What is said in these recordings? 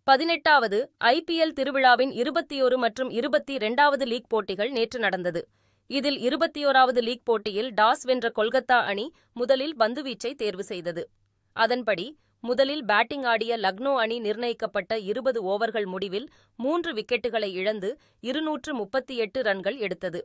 18வது IPL திருவிழாவின் 21 மற்றும் 22வது league போட்டிகள் நேற்று நடந்தது. இதில் 21வது லீக் போட்டியில் டாஸ் வென்ற கொல்கத்தா அணி முதலில் பந்துவீச்சை தேர்வு செய்தது. அதன்படி முதலில் பேட்டிங் ஆடிய லக்னோ அணி நிர்ணயிக்கப்பட்ட 20 ஓவர்கள் முடிவில் 3 விக்கெட்டுகளை இழந்து 238 ரன்கள் எடுத்தது.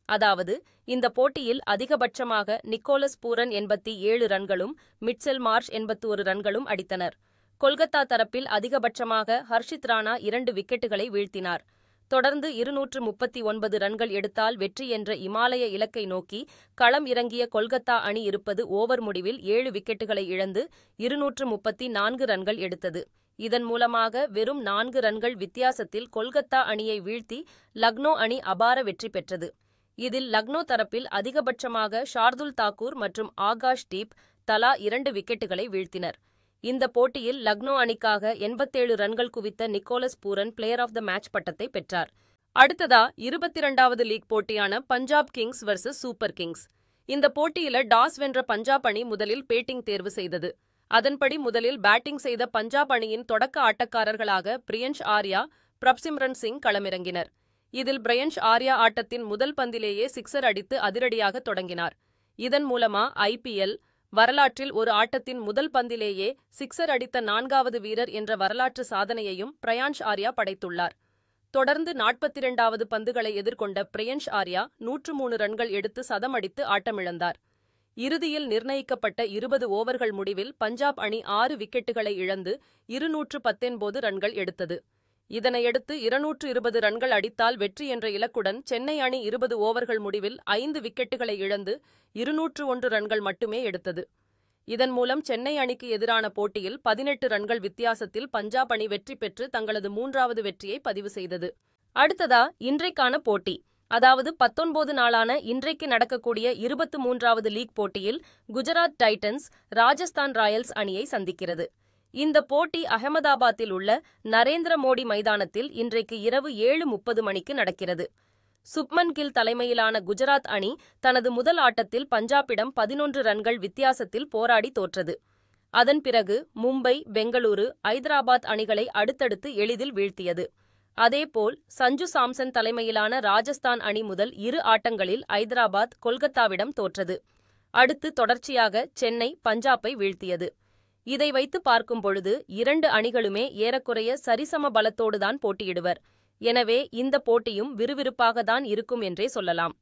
அதாவது இந்த போட்டியில் அதிகபட்சமாக நிக்கோலஸ் பூரன் 87 ரன்களும் மிட்செல் மார்ஷ் 81 ரன்களும் அடித்தனர். கொல்கத்தா தரப்பில் அதிகபட்சமாக ஹர்ஷித் ராணா 2 விக்கெட்டுகளை வீழ்த்தினார். தொடர்ந்து 239 ரன்கள் எடுத்தால் வெற்றி என்ற இமாலய இலக்கை நோக்கி களம் இறங்கிய கொல்கத்தா அணி இருப்பது ஓவர் முடிவில் 7 விக்கெட்டுகளை இழந்து 234 ரன்கள் எடுத்தது. இதன் மூலமாக வெறும் 4 ரன்கள் வித்தியாசத்தில் கொல்கத்தா அணியை வீழ்த்தி லக்னோ அணி அபார வெற்றி பெற்றது. இதில் லக்னோ தரப்பில் அதிகபட்சமாக ஷார்துல் தாக்கூர் மற்றும் ஆகாஷ் தீப் தலா 2 விக்கெட்டுகளை வீழ்த்தினர். இந்த போட்டியில் லக்னோ அணிக்காக 87 ரன்கள் குவித்த Nicholas Pooran player of the match பட்டத்தை பெற்றார். அடுத்ததா 22வது லீக் போட்டியான Punjab kings versus super kings. இந்த போட்டியில டாஸ் வென்ற பஞ்சாப் அணி முதலில் பேட்டிங் தேர்வு செய்தது. அதன்படி முதலில் பேட்டிங் செய்த பஞ்சாப் அணியின் தொடக்க ஆட்டக்காரர்களாக பிரியன்ஷ் ஆர்யா, பிரப்சிம்ரன் சிங் களமிறங்கினர். இதில் பிரியன்ஷ் ஆர்யா ஆட்டத்தின் முதல் பந்திலேயே சிக்ஸர் அடித்து அதிரடியாக தொடங்கினார். இதன் மூலமா IPL வரலாற்றில் ஒரு ஆட்டத்தின் முதல் பந்திலேயே சிக்ஸர் அடித்த 4வது வீரர் என்ற வரலாற்று சாதனையையும் பிரியன்ஷ் ஆர்யா படைத்துள்ளார். தொடர்ந்து 42வது பந்துகளை எதிர்கொண்ட பிரியன்ஷ் ஆர்யா 103 ரன்கள் எடுத்து சதம் அடித்து ஆட்டமிழந்தார். இறுதியில் நிர்ணயிக்கப்பட்ட 20 ஓவர்கள் முடிவில் பஞ்சாப் அணி 6 விக்கெட்டுகளை இழந்து 219 ரன்கள் எடுத்தது. இதனையடுத்து 220 ரன்கள் அடித்தால் வெற்றி என்ற இலக்குடன் சென்னை அணி 20 ஓவர்கள் முடிவில் 5 விக்கெட்டுகளை இழந்து 201 ரன்கள் மட்டுமே எடுத்தது. இதன் மூலம் சென்னை அணிக்கு எதிரான போட்டியில் 18 ரன்கள் வித்தியாசத்தில் பஞ்சாப் அணி வெற்றி பெற்று தங்களது 3வது வெற்றியை பதிவு செய்தது. அடுத்ததா இன்றைக்கான போட்டி, அதாவது 19 நாளான இன்றைக்கு நடக்கக்கூடிய 23வது லீக் போட்டியில் குஜராத் டைட்டன்ஸ் ராஜஸ்தான் ராயல்ஸ் அணியை சந்திக்கிறது. இந்த போட்டி அகமதாபாத்தில் உள்ள நரேந்திர மோடி மைதானத்தில் இன்றைக்கு இரவு 7:30 மணிக்கு நடக்கிறது. சுப்மன் கில் தலைமையிலான குஜராத் அணி தனது முதல் ஆட்டத்தில் பஞ்சாபிடம் 11 ரன்கள் வித்தியாசத்தில் போராடி தோற்றது. அதன் பிறகு மும்பை, பெங்களூரு, ஐதராபாத் அணிகளை அடுத்தடுத்து எளிதில் வீழ்த்தியது. அதேபோல் சஞ்சு சாம்சன் தலைமையிலான ராஜஸ்தான் அணி முதல் 2 ஆட்டங்களில் ஐதராபாத் கொல்கத்தாவிடம் தோற்றது. அடுத்து தொடர்ச்சியாக சென்னை பஞ்சாபை வீழ்த்தியது. இதை வைத்து பார்க்கும் பொழுது 2 அணிகளுமே ஏறக்குறைய சரிசம பலத்தோடுதான் போட்டியிடுவர். எனவே இந்த போட்டியும் விறுவிறுப்பாக தான் இருக்கும் என்றே சொல்லலாம்.